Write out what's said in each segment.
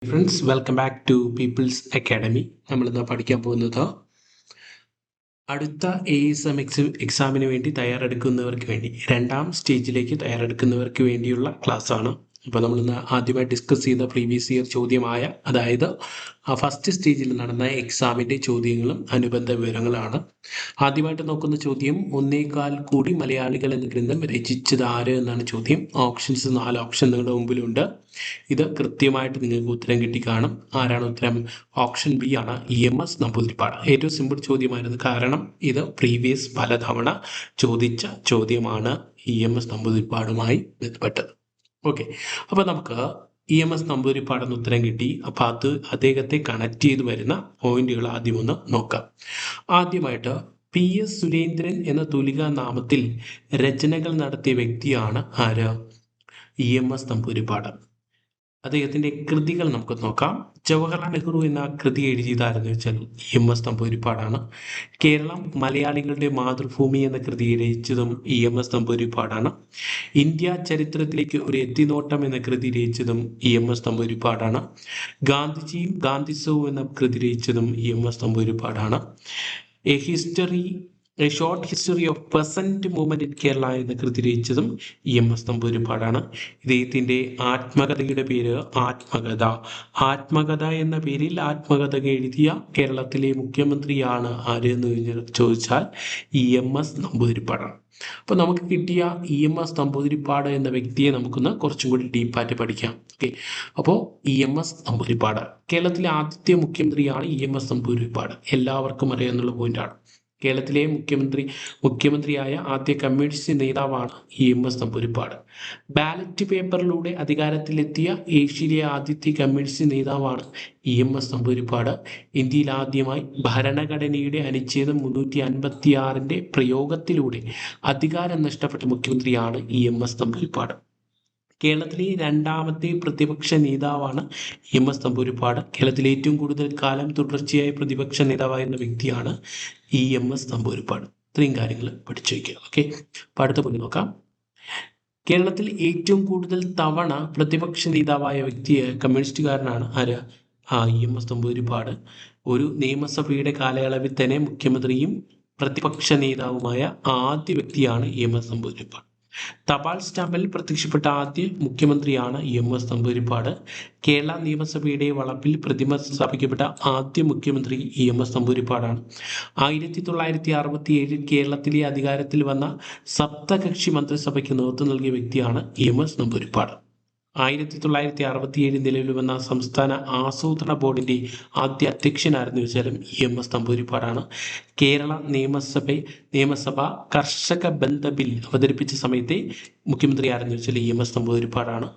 Friends, welcome back to people's academy. നമ്മളിന്ന് പഠിക്കാൻ പോകുന്നത് അടുത്ത ASM എക്സാമിന് വേണ്ടി തയ്യാറെടുക്കുന്നവർക്ക് വേണ്ടി രണ്ടാം സ്റ്റേജിലേക്ക് തയ്യാറെടുക്കുന്നവർക്ക് വേണ്ടിയുള്ള ക്ലാസ് ആണ്. ഇപ്പോൾ നമ്മളിന്ന് ആദ്യമായി ഡിസ്കസ് ചെയ്ത പ്രീവിയസ് ഇയർ ചോദ്യമായ, അതായത് ഫസ്റ്റ് സ്റ്റേജിൽ നടന്ന എക്സാമിൻ്റെ ചോദ്യങ്ങളും അനുബന്ധ വിവരങ്ങളാണ്. ആദ്യമായിട്ട് നോക്കുന്ന ചോദ്യം, 1.25 കോടി മലയാളികൾ എന്ന ഗ്രന്ഥം രചിച്ചത് ആര് എന്നാണ് ചോദ്യം. ഓപ്ഷൻസ് 4 ഓപ്ഷൻ നിങ്ങളുടെ മുമ്പിലുണ്ട്. ഇത് കൃത്യമായിട്ട് നിങ്ങൾക്ക് ഉത്തരം കിട്ടിക്കാണും. ആരാണ് ഉത്തരം? ഓപ്ഷൻ ബി ആണ്, EMS നമ്പൂതിരിപ്പാട്. ഏറ്റവും സിമ്പിൾ ചോദ്യമായിരുന്നു, കാരണം ഇത് പ്രീവിയസ് പലതവണ ചോദിച്ച ചോദ്യമാണ് EMS നമ്പൂതിരിപ്പാടുമായി ബന്ധപ്പെട്ടത്. ഓക്കെ, അപ്പോൾ നമുക്ക് EMS നമ്പൂതിരിപ്പാടെന്ന് ഉത്തരം കിട്ടി. അപ്പോൾ അദ്ദേഹത്തെ കണക്ട് ചെയ്ത് വരുന്ന പോയിന്റുകൾ ആദ്യം ഒന്ന് നോക്കാം. ആദ്യമായിട്ട് PS സുരേന്ദ്രൻ എന്ന തൂലികാ നാമത്തിൽ രചനകൾ നടത്തിയ വ്യക്തിയാണ് ആര്? EMS നമ്പൂതിരിപ്പാട്. അദ്ദേഹത്തിൻ്റെ കൃതികൾ നമുക്ക് നോക്കാം. ജവഹർലാൽ നെഹ്റു എന്ന കൃതി എഴുതിയതാരെന്ന് വെച്ചാൽ EMS നമ്പൂതിരിപ്പാടാണ്. കേരളം മലയാളികളുടെ മാതൃഭൂമി എന്ന കൃതി രചിച്ചതും EMS നമ്പൂതിരിപ്പാടാണ്. ഇന്ത്യ ചരിത്രത്തിലേക്ക് ഒരു എത്തിനോട്ടം എന്ന കൃതി രചിച്ചതും EMS നമ്പൂതിരിപ്പാടാണ്. ഗാന്ധിജിയും ഗാന്ധിസവും എന്ന കൃതി രചിച്ചതും EMS നമ്പൂതിരിപ്പാടാണ്. A short history of peasant movement in Kerala എന്ന കൃതി രചിച്ചതും EMS നമ്പൂതിരിപ്പാടാണ്. ഇദ്ദേഹത്തിൻ്റെ ആത്മകഥയുടെ പേര് ആത്മകഥ എന്ന പേരിൽ ആത്മകഥ എഴുതിയ കേരളത്തിലെ മുഖ്യമന്ത്രിയാണ് ആര് എന്ന് ചോദിച്ചാൽ EMS നമ്പൂതിരിപ്പാടാണ്. അപ്പോൾ നമുക്ക് കിട്ടിയ EMS നമ്പൂതിരിപ്പാട് എന്ന വ്യക്തിയെ നമുക്കൊന്ന് കുറച്ചും കൂടി ഡീപ്പായിട്ട് പഠിക്കാം. ഓക്കെ, അപ്പോൾ EMS നമ്പൂതിരിപ്പാട് കേരളത്തിലെ ആദ്യത്തെ മുഖ്യമന്ത്രിയാണ് EMS നമ്പൂതിരിപ്പാട്. എല്ലാവർക്കും അറിയാവുന്ന പോയിന്റാണ്. കേരളത്തിലെ മുഖ്യമന്ത്രിയായ ആദ്യ കമ്മ്യൂണിസ്റ്റ് നേതാവാണ് EMS നമ്പൂതിരിപ്പാട്. ബാലറ്റ് പേപ്പറിലൂടെ അധികാരത്തിലെത്തിയ ഏഷ്യയിലെ ആദ്യത്തെ കമ്മ്യൂണിസ്റ്റ് നേതാവാണ് EMS നമ്പൂതിരിപ്പാട്. ഇന്ത്യയിൽ ആദ്യമായി ഭരണഘടനയുടെ അനുച്ഛേദം 356 പ്രയോഗത്തിലൂടെ അധികാരം നഷ്ടപ്പെട്ട മുഖ്യമന്ത്രിയാണ് EMS നമ്പൂതിരിപ്പാട്. കേരളത്തിലെ രണ്ടാമത്തെ പ്രതിപക്ഷ നേതാവാണ് EMS നമ്പൂതിരിപ്പാട്. കേരളത്തിലെ ഏറ്റവും കൂടുതൽ കാലം തുടർച്ചയായി പ്രതിപക്ഷ നേതാവായിരുന്ന വ്യക്തിയാണ് EMS നമ്പൂതിരിപ്പാട്. ഇത്രയും കാര്യങ്ങൾ പഠിച്ചു വയ്ക്കുക. ഓക്കെ, അപ്പോൾ അടുത്ത പോയി നോക്കാം. കേരളത്തിൽ ഏറ്റവും കൂടുതൽ തവണ പ്രതിപക്ഷ നേതാവായ വ്യക്തി കമ്മ്യൂണിസ്റ്റുകാരനാണ് ആര്? EMS നമ്പൂതിരിപ്പാട്. ഒരു നിയമസഭയുടെ കാലയളവിൽ തന്നെ മുഖ്യമന്ത്രിയും പ്രതിപക്ഷ നേതാവുമായ ആദ്യ വ്യക്തിയാണ് EMS നമ്പൂതിരിപ്പാട്. തപാൽ സ്റ്റാമ്പിൽ പ്രത്യക്ഷപ്പെട്ട ആദ്യ മുഖ്യമന്ത്രിയാണ് EMS നമ്പൂതിരിപ്പാട്. കേരള നിയമസഭയുടെ വളപ്പിൽ പ്രതിമ സ്ഥാപിക്കപ്പെട്ട ആദ്യ മുഖ്യമന്ത്രി EMS നമ്പൂതിരിപ്പാടാണ്. 1967 കേരളത്തിലെ അധികാരത്തിൽ വന്ന സപ്തകക്ഷി മന്ത്രിസഭയ്ക്ക് നേതൃത്വം നൽകിയ വ്യക്തിയാണ് EMS നമ്പൂതിരിപ്പാട്. 1967 നിലവിൽ വന്ന സംസ്ഥാന ആസൂത്രണ ബോർഡിൻ്റെ ആദ്യ അധ്യക്ഷനായിരുന്നു വെച്ചാലും EMS നമ്പൂതിരിപ്പാടാണ്. കേരള നിയമസഭ കർഷക ബന്ധ ബിൽ അവതരിപ്പിച്ച സമയത്തെ മുഖ്യമന്ത്രി ആരെന്ന് വെച്ചാൽ EMS നമ്പൂതിരിപ്പാടാണ്.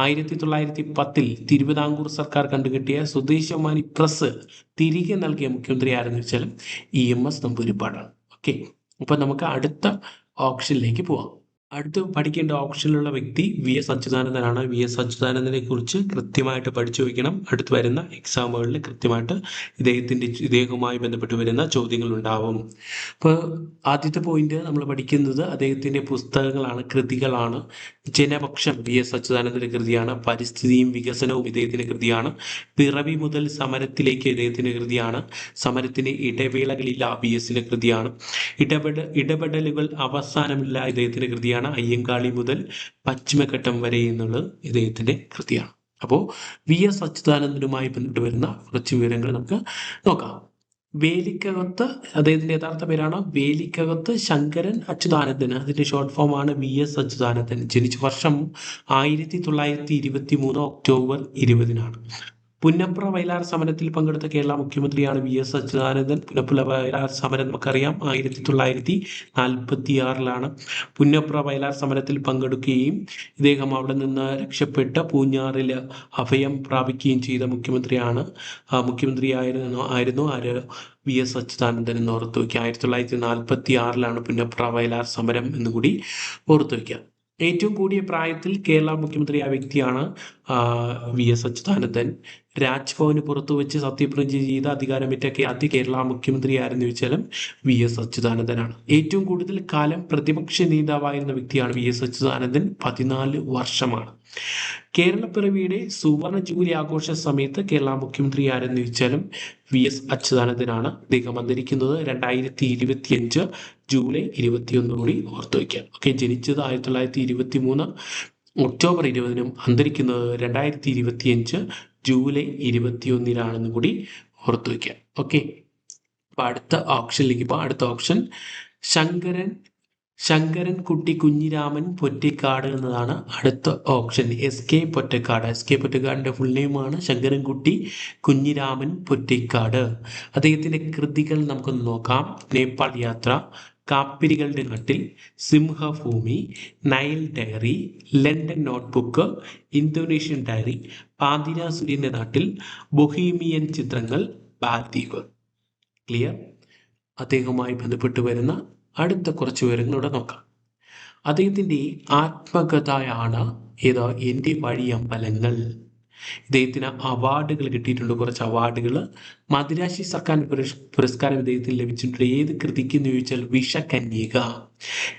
1910 തിരുവിതാംകൂർ സർക്കാർ കണ്ടുകെട്ടിയ സ്വദേശാഭിമാനി പ്രസ് തിരികെ നൽകിയ മുഖ്യമന്ത്രി ആരെന്ന് വെച്ചാലും EMS നമ്പൂതിരിപ്പാടാണ്. ഓക്കെ, അപ്പോൾ നമുക്ക് അടുത്ത ഓപ്ഷനിലേക്ക് പോവാം. അടുത്ത് പഠിക്കേണ്ട ഓപ്ഷനിലുള്ള വ്യക്തി VS അച്യുതാനന്ദനാണ്. VS അച്യുതാനന്ദനെ കുറിച്ച് കൃത്യമായിട്ട് പഠിച്ചു വയ്ക്കണം. അടുത്ത് വരുന്ന എക്സാമുകളിൽ കൃത്യമായിട്ട് ഇദ്ദേഹവുമായി ബന്ധപ്പെട്ട് വരുന്ന ചോദ്യങ്ങൾ ഉണ്ടാവും. അപ്പോൾ ആദ്യത്തെ പോയിന്റ് നമ്മൾ പഠിക്കുന്നത് അദ്ദേഹത്തിൻ്റെ പുസ്തകങ്ങളാണ്, കൃതികളാണ്. ജനപക്ഷം VS അച്യുതാനന്ദൻ്റെ കൃതിയാണ്. പരിസ്ഥിതിയും വികസനവും ഇദ്ദേഹത്തിൻ്റെ കൃതിയാണ്. പിറവി മുതൽ സമരത്തിലേക്ക് ഇദ്ദേഹത്തിൻ്റെ കൃതിയാണ്. സമരത്തിന് ഇടവേളകളില്ല VSൻ്റെ കൃതിയാണ്. ഇടപെടലുകൾ അവസാനമില്ല ഇദ്ദേഹത്തിൻ്റെ കൃതിയാണ്. അയ്യങ്കാളി മുതൽ പശ്ചിമഘട്ടം വരെ എന്നുള്ളത് ഇദ്ദേഹത്തിൻ്റെ കൃതിയാണ്. അപ്പോൾ VS അച്യുതാനന്ദനുമായി ബന്ധപ്പെട്ട് വരുന്ന കുറച്ച് വിവരങ്ങൾ നമുക്ക് നോക്കാം. വേലിക്കകത്ത്, അദ്ദേഹത്തിൻ്റെ യഥാർത്ഥ പേരാണ് വേലിക്കകത്ത് ശങ്കരൻ അച്യുതാനന്ദൻ. അതിൻ്റെ ഷോർട്ട് ഫോമാണ് VS അച്യുതാനന്ദൻ. ജനിച്ച വർഷം 1923 ഒക്ടോബർ 20-നാണ്. പുന്നപ്ര വയലാർ സമരത്തിൽ പങ്കെടുത്ത കേരള മുഖ്യമന്ത്രിയാണ് VS അച്യുതാനന്ദൻ. പുന്നപ്ര വയലാർ സമരം നമുക്കറിയാം 1946 പുന്നപ്ര വയലാർ സമരത്തിൽ പങ്കെടുക്കുകയും ഇദ്ദേഹം അവിടെ നിന്ന് രക്ഷപ്പെട്ട് പൂഞ്ഞാറിൽ അഭയം പ്രാപിക്കുകയും ചെയ്ത മുഖ്യമന്ത്രിയായിരുന്നു ആര്? VS അച്യുതാനന്ദൻ എന്ന് ഓർത്തു വയ്ക്കുക. 1946 പുന്നപ്ര വയലാർ സമരം എന്നുകൂടി ഓർത്തു വയ്ക്കുക. ഏറ്റവും കൂടിയ പ്രായത്തിൽ കേരള മുഖ്യമന്ത്രിയായ വ്യക്തിയാണ് VS അച്യുതാനന്ദൻ. രാജ്ഭവന് പുറത്തു വെച്ച് സത്യപ്രതിജ്ഞ ചെയ്ത അധികാരമേറ്റ ആദ്യ കേരള മുഖ്യമന്ത്രി ആരെന്ന് ചോദിച്ചാലും VS അച്യുതാനന്ദനാണ്. ഏറ്റവും കൂടുതൽ കാലം പ്രതിപക്ഷ നേതാവായിരുന്ന വ്യക്തിയാണ് VS അച്യുതാനന്ദൻ. 14 വർഷമാണ്. കേരളപ്പിറവിയുടെ സുവർണ ജൂബിലി ആഘോഷ സമയത്ത് കേരള മുഖ്യമന്ത്രി ആരെന്ന് ചോദിച്ചാലും VS അച്യുതാനന്ദനാണ്. അദ്ദേഹം അന്തരിക്കുന്നത് 2025 ജൂലൈ 21 കൂടി ഓർത്തു വയ്ക്കാം. ഓക്കെ, ജനിച്ചത് 1923 ഒക്ടോബർ 20-നും അന്തരിക്കുന്നത് 2025 ജൂലൈ 21-നാണെന്നും കൂടി ഓർത്തു വയ്ക്കാം. ഓക്കെ, അപ്പൊ അടുത്ത ഓപ്ഷനിലേക്ക് പോകാം. അടുത്ത ഓപ്ഷൻ ശങ്കരൻകുട്ടി കുഞ്ഞിരാമൻ പൊറ്റേക്കാട് എന്നതാണ് അടുത്ത ഓപ്ഷൻ. SK പൊറ്റേക്കാട്. SK പൊറ്റേക്കാടിന്റെ ഫുൾ നെയിമാണ് ശങ്കരൻകുട്ടി കുഞ്ഞിരാമൻ പൊറ്റേക്കാട്. അദ്ദേഹത്തിന്റെ കൃതികൾ നമുക്കൊന്ന് നോക്കാം. നേപ്പാൾ യാത്ര, കാപ്പിരികളുടെ നാട്ടിൽ, സിംഹഭൂമി, Nile diary, London notebook, Indonesian diary, പാതിര സൂര്യന്റെ നാട്ടിൽ, ബൊഹീമിയൻ ചിത്രങ്ങൾ, ബാൽദ്വീപ്. ക്ലിയർ? അദ്ദേഹവുമായി ബന്ധപ്പെട്ട് വരുന്ന അടുത്ത കുറച്ച് വിവരങ്ങളൂടെ നോക്കാം. അദ്ദേഹത്തിൻ്റെ ആത്മകഥയാണ് ഏതാ? എൻ്റെ വഴിയമ്പലങ്ങൾ. ഇദ്ദേഹത്തിന് അവാർഡുകൾ കിട്ടിയിട്ടുണ്ട്, കുറച്ച് അവാർഡുകൾ. മദിരാശി സർക്കാർ പുരസ്കാരം ഇദ്ദേഹത്തിന് ലഭിച്ചിട്ടുണ്ട്. ഏത് കൃതിക്ക് എന്ന് ചോദിച്ചാൽ വിഷകന്യക.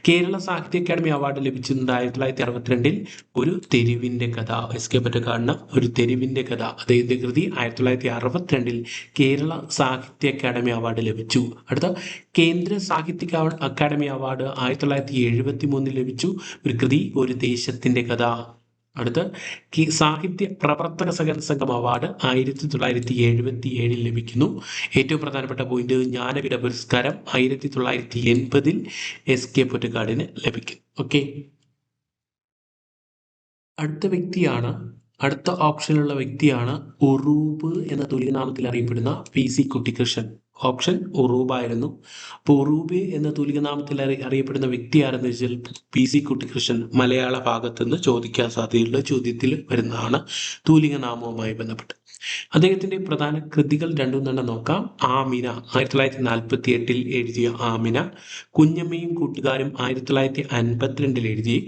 കേരള സാഹിത്യ അക്കാദമി അവാർഡ് ലഭിച്ചിട്ടുണ്ട് 1962 ഒരു തെരുവിൻ്റെ കഥ. SK പൊറ്റേക്കാടിന് ഒരു തെരുവിൻ്റെ കഥ, അദ്ദേഹത്തിന്റെ കൃതി 1962 കേരള സാഹിത്യ അക്കാദമി അവാർഡ് ലഭിച്ചു. അടുത്ത കേന്ദ്ര സാഹിത്യ അക്കാദമി അവാർഡ് 1973 ലഭിച്ചു. ഒരു കൃതി ഒരു ദേശത്തിന്റെ കഥ. അടുത്ത സാഹിത്യ പ്രവർത്തക സഹകരണ സംഘം അവാർഡ് 1977 ലഭിക്കുന്നു. ഏറ്റവും പ്രധാനപ്പെട്ട പോയിന്റ്, ജ്ഞാനപീഠ പുരസ്കാരം 1980 SK പൊറ്റേക്കാടിന് ലഭിക്കും. ഓക്കെ, അടുത്ത ഓപ്ഷനിലുള്ള വ്യക്തിയാണ് ഉറൂബ് എന്ന തുല്യനാമത്തിൽ അറിയപ്പെടുന്ന PC കുട്ടിക്കൃഷ്ണൻ. ഓപ്ഷൻ ഉറൂബായിരുന്നു. അപ്പോൾ ഉറൂബ് എന്ന തുല്യനാമത്തിൽ അറിയപ്പെടുന്ന വ്യക്തി ആരെന്ന് വെച്ചാൽ PC കുട്ടിക്കൃഷ്ണൻ. മലയാള ഭാഗത്ത് നിന്ന് ചോദിക്കാൻ സാധ്യതയുള്ള ചോദ്യത്തിൽ വരുന്നതാണ് തൂലികനാമവുമായി ബന്ധപ്പെട്ട്. അദ്ദേഹത്തിന്റെ പ്രധാന കൃതികൾ രണ്ടും തന്നെ നോക്കാം. ആമിന 1948 എഴുതിയ ആമിന, കുഞ്ഞമ്മയും കൂട്ടുകാരും 1952 എഴുതി,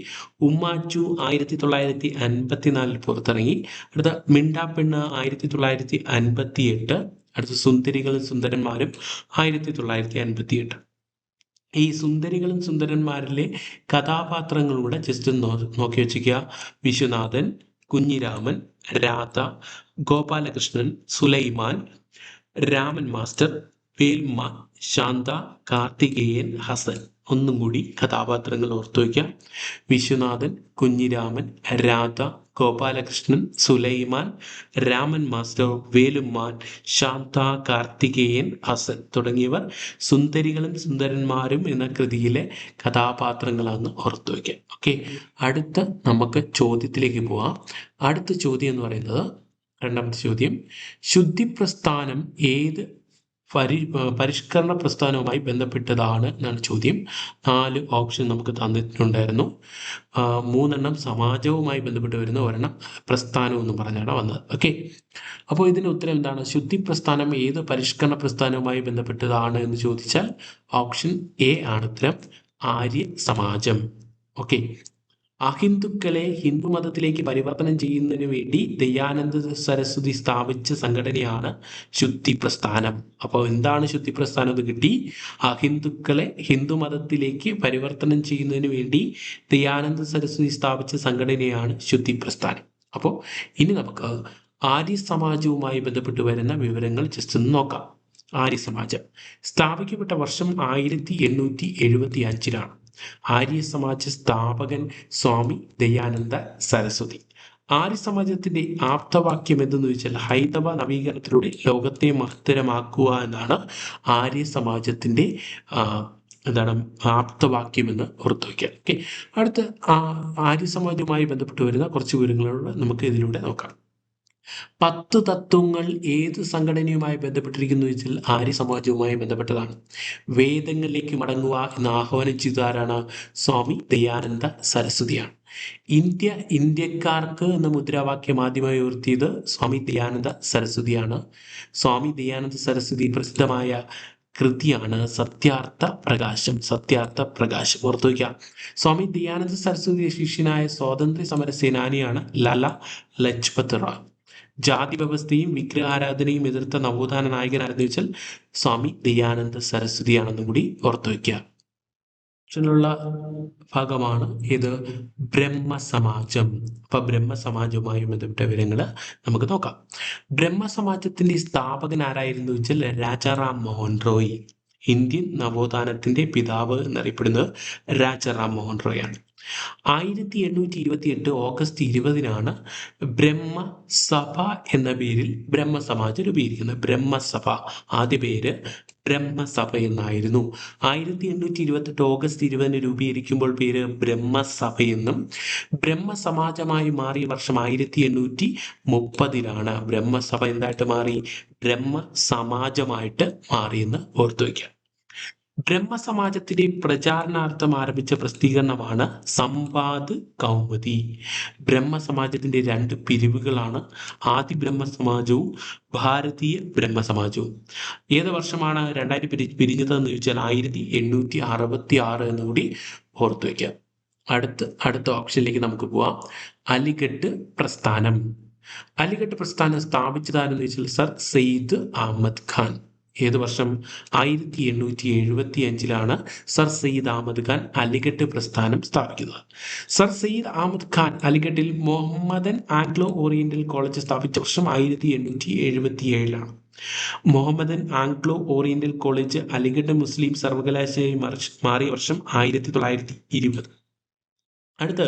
ഉമ്മാച്ചു 1954 പുറത്തിറങ്ങി. അടുത്ത മിണ്ടാപ്പെണ്ണ് 1958. അടുത്ത സുന്ദരികളും സുന്ദരന്മാരും 1958. ഈ സുന്ദരികളും സുന്ദരന്മാരിലെ കഥാപാത്രങ്ങളുടെ ജസ്റ്റ് നോക്കി വെച്ചിരിക്കുക. വിശ്വനാഥൻ, കുഞ്ഞിരാമൻ, രാധ, ഗോപാലകൃഷ്ണൻ, സുലൈമാൻ, രാമൻ മാസ്റ്റർ, വേൽമ്മ, ശാന്ത, കാർത്തികേയൻ, ഹസൻ. ഒന്നും കൂടി കഥാപാത്രങ്ങൾ ഓർത്തു വയ്ക്കാം. വിശ്വനാഥൻ, കുഞ്ഞിരാമൻ, രാധ, ഗോപാലകൃഷ്ണൻ, സുലൈമാൻ, രാമൻ മാസ്റ്റർ, വേലുമ്മാൻ, ശാന്ത, കാർത്തികേയൻ, ഹസൻ തുടങ്ങിയവർ സുന്ദരികളും സുന്ദരന്മാരും എന്ന കൃതിയിലെ കഥാപാത്രങ്ങളാണെന്ന് ഓർത്തു വയ്ക്കാം. ഓക്കെ, അടുത്ത നമുക്ക് ചോദ്യത്തിലേക്ക് പോവാം. അടുത്ത ചോദ്യം എന്ന് പറയുന്നത്, രണ്ടാമത്തെ ചോദ്യം, ശുദ്ധി പ്രസ്ഥാനം ഏത് പരിഷ്കരണ പ്രസ്ഥാനവുമായി ബന്ധപ്പെട്ടതാണ് എന്നാണ് ചോദ്യം. 4 ഓപ്ഷൻ നമുക്ക് തന്നിട്ടുണ്ടായിരുന്നു. 3 സമാജവുമായി ബന്ധപ്പെട്ട് വരുന്ന, 1 പ്രസ്ഥാനം എന്ന് പറഞ്ഞാണ് വന്നത്. ഓക്കെ, അപ്പോൾ ഇതിൻ്റെ ഉത്തരം എന്താണ്? ശുദ്ധി പ്രസ്ഥാനം ഏത് പരിഷ്കരണ പ്രസ്ഥാനവുമായി ബന്ധപ്പെട്ടതാണ് എന്ന് ചോദിച്ചാൽ ഓപ്ഷൻ A ആണ് ഉത്തരം, ആര്യ സമാജം. ഓക്കെ, അഹിന്ദുക്കളെ ഹിന്ദുമതത്തിലേക്ക് പരിവർത്തനം ചെയ്യുന്നതിന് വേണ്ടി ദയാനന്ദ സരസ്വതി സ്ഥാപിച്ച സംഘടനയാണ് ശുദ്ധി പ്രസ്ഥാനം. അപ്പോൾ എന്താണ് ശുദ്ധി പ്രസ്ഥാനം എന്ന് കിട്ടി. അഹിന്ദുക്കളെ ഹിന്ദുമതത്തിലേക്ക് പരിവർത്തനം ചെയ്യുന്നതിന് വേണ്ടി ദയാനന്ദ സരസ്വതി സ്ഥാപിച്ച സംഘടനയാണ് ശുദ്ധി പ്രസ്ഥാനം. അപ്പോൾ ഇനി നമുക്ക് ആര്യ സമാജവുമായി ബന്ധപ്പെട്ട് വരുന്ന വിവരങ്ങൾ ജസ്റ്റ് ഒന്ന് നോക്കാം. ആര്യ സമാജം സ്ഥാപിക്കപ്പെട്ട വർഷം 1875 ആര്യ സമാജ സ്ഥാപകൻ സ്വാമി ദയാനന്ദ സരസ്വതി. ആര്യ സമാജത്തിന്റെ ആപ്തവാക്യം എന്തെന്ന് ചോദിച്ചാൽ ഹൈന്ദവ നവീകരണത്തിലൂടെ ലോകത്തെ മഹത്തരമാക്കുക എന്നാണ് ആര്യ സമാജത്തിന്റെ ആപ്തവാക്യം എന്ന് ഓർത്തു വയ്ക്കുക. ഓക്കെ, അടുത്ത ആര്യ സമാജവുമായി ബന്ധപ്പെട്ട് വരുന്ന കുറച്ച് വിവരങ്ങളോട് നമുക്ക് ഇതിലൂടെ നോക്കാം. 10 തത്വങ്ങൾ ഏത് സംഘടനയുമായി ബന്ധപ്പെട്ടിരിക്കുന്നു വെച്ചാൽ ആര്യ സമാജവുമായി ബന്ധപ്പെട്ടതാണ്. വേദങ്ങളിലേക്ക് മടങ്ങുക എന്ന് ആഹ്വാനം ചെയ്തതാരാണ്? സ്വാമി ദയാനന്ദ സരസ്വതിയാണ്. ഇന്ത്യക്കാർക്ക് എന്ന മുദ്രാവാക്യം ആദ്യമായി ഉയർത്തിയത് സ്വാമി ദയാനന്ദ സരസ്വതിയാണ്. സ്വാമി ദയാനന്ദ സരസ്വതി പ്രസിദ്ധമായ കൃതിയാണ് സത്യാർത്ഥ പ്രകാശം. ഓർത്തു വയ്ക്കാം. സ്വാമി ദയാനന്ദ സരസ്വതി ശിഷ്യനായ സ്വാതന്ത്ര്യ സമര സേനാനിയാണ് ലാല ലജ്പത് റായ്. ജാതി വ്യവസ്ഥയും വിഗ്രഹാരാധനയും എതിർത്ത നവോത്ഥാന നായകനാരെന്ന് വെച്ചാൽ സ്വാമി ദയാനന്ദ സരസ്വതിയാണെന്നും കൂടി ഓർത്തു വയ്ക്കുക. ുള്ള ഭാഗമാണ് ഇത് ബ്രഹ്മസമാജം. അപ്പൊ ബ്രഹ്മസമാജവുമായി ബന്ധപ്പെട്ട വിവരങ്ങൾ നമുക്ക് നോക്കാം. ബ്രഹ്മസമാജത്തിന്റെ സ്ഥാപകൻ ആരായിരുന്നു വെച്ചാൽ രാജാറാം മോഹൻ റോയ്. ഇന്ത്യൻ നവോത്ഥാനത്തിന്റെ പിതാവ് എന്നറിയപ്പെടുന്നത് രാജാറാം മോഹൻ റോയ് ആണ്. 1828 ഓഗസ്റ്റ് 20 ബ്രഹ്മസഭ എന്ന പേരിൽ ബ്രഹ്മസമാജം രൂപീകരിക്കുന്നത്. ബ്രഹ്മസഭ ആദ്യ പേര് ബ്രഹ്മസഭ എന്നായിരുന്നു. 1828 ഓഗസ്റ്റ് 20 രൂപീകരിക്കുമ്പോൾ പേര് ബ്രഹ്മസഭയെന്നും ബ്രഹ്മസമാജമായി മാറിയ വർഷം 1830 ബ്രഹ്മസഭ എന്തായിട്ട് മാറി? ബ്രഹ്മസമാജമായിട്ട് മാറിയെന്ന് ഓർത്തു വയ്ക്കാം. ബ്രഹ്മസമാജത്തിന്റെ പ്രചാരണാർത്ഥം ആരംഭിച്ച പ്രസിദ്ധീകരണമാണ് സംവാദ് കൗമുദി. ബ്രഹ്മസമാജത്തിന്റെ 2 പിരിവുകളാണ് ആദി ബ്രഹ്മസമാജവും ഭാരതീയ ബ്രഹ്മസമാജവും. ഏത് വർഷമാണ് 2000 പിരിഞ്ഞതെന്ന് ചോദിച്ചാൽ 1866 എന്നുകൂടി ഓർത്തു വയ്ക്കാം. അടുത്ത ഓപ്ഷനിലേക്ക് നമുക്ക് പോവാം. അലിഘട്ട് പ്രസ്ഥാനം. അലിഘട്ട് പ്രസ്ഥാനം സ്ഥാപിച്ചതാരെന്ന് ചോദിച്ചാൽ സർ സെയ്ദ് അഹമ്മദ് ഖാൻ. ഏത് വർഷം? 1875 സർ സെയ്ദ് അഹമ്മദ് ഖാൻ അലിഘട്ട് പ്രസ്ഥാനം സ്ഥാപിക്കുന്നത്. സർ സെയ്ദ് അഹമ്മദ് ഖാൻ അലിഘട്ടിൽ മുഹമ്മദൻ ആംഗ്ലോ ഓറിയന്റൽ കോളേജ് സ്ഥാപിച്ച വർഷം 1877. Mohammedan Anglo Oriental college Aligarh Muslim സർവകലാശാലയായി മാറിയ വർഷം 1920. അടുത്ത്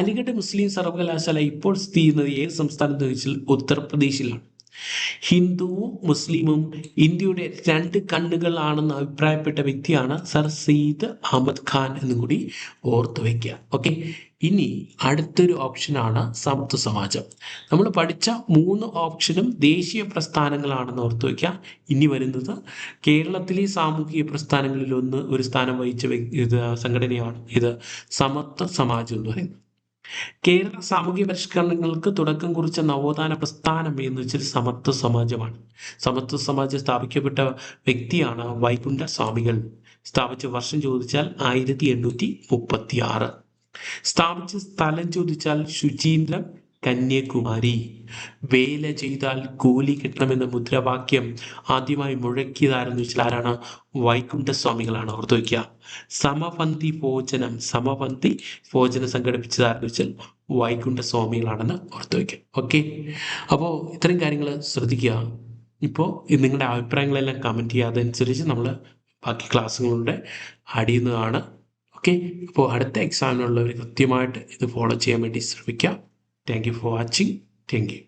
അലിഘട്ട് മുസ്ലിം സർവകലാശാല ഇപ്പോൾ സ്ഥിതി ചെയ്യുന്നത് ഏത് സംസ്ഥാനത്ത് ചോദിച്ചാൽ ഉത്തർപ്രദേശിലാണ്. ഹിന്ദുവും മുസ്ലിമും ഇന്ത്യയുടെ 2 കണ്ണുകളാണെന്ന് അഭിപ്രായപ്പെട്ട വ്യക്തിയാണ് സർ സെയ്ദ് അഹമ്മദ് ഖാൻ എന്നും കൂടി ഓർത്തു വയ്ക്കുക. ഓക്കെ, ഇനി അടുത്തൊരു ഓപ്ഷനാണ് സമത്വ സമാജം. നമ്മൾ പഠിച്ച 3 ഓപ്ഷനും ദേശീയ പ്രസ്ഥാനങ്ങളാണെന്ന് ഓർത്തു വയ്ക്കുക. ഇനി വരുന്നത് കേരളത്തിലെ സാമൂഹിക പ്രസ്ഥാനങ്ങളിൽ ഒരു സ്ഥാനം വഹിച്ച സംഘടനയാണ് ഇത് സമത്വ സമാജം എന്ന് പറയുന്നത്. കേരള സാമൂഹ്യ പരിഷ്കരണങ്ങൾക്ക് തുടക്കം കുറിച്ച നവോത്ഥാന പ്രസ്ഥാനം എന്ന് വെച്ചാൽ സമത്വ സമാജമാണ്. സമത്വ സമാജം സ്ഥാപിക്കപ്പെട്ട വ്യക്തിയാണ് വൈകുണ്ഠ സ്വാമികൾ. സ്ഥാപിച്ച വർഷം ചോദിച്ചാൽ 1836. സ്ഥാപിച്ച സ്ഥലം ചോദിച്ചാൽ ശുചീന്ദ്രം, കന്യാകുമാരി. വേല ചെയ്താൽ കൂലി കിട്ടണമെന്ന മുദ്രാവാക്യം ആദ്യമായി മുഴക്കിയതാരെന്ന് വെച്ചാൽ ആരാണ്? വൈകുണ്ഠ സ്വാമികളാണ്. ഓർത്തു വയ്ക്കുക. സമപന്തി ഭോജനം സംഘടിപ്പിച്ചതാരെന്ന് വെച്ചാൽ വൈകുണ്ഠ സ്വാമികളാണെന്ന് ഓർത്തു വയ്ക്കുക. ഓക്കെ, അപ്പോൾ ഇത്തരം കാര്യങ്ങൾ ശ്രദ്ധിക്കുക. ഇപ്പോൾ നിങ്ങളുടെ അഭിപ്രായങ്ങളെല്ലാം കമൻറ്റ് ചെയ്യുക. അതനുസരിച്ച് നമ്മൾ ബാക്കി ക്ലാസ്സുകളുടെ ആഡ് ചെയ്യുന്നതാണ്. ഓക്കെ, അപ്പോൾ അടുത്ത എക്സാമിനുള്ളവർ കൃത്യമായിട്ട് ഇത് ഫോളോ ചെയ്യാൻ വേണ്ടി ശ്രമിക്കുക. Thank you for watching. Thank you.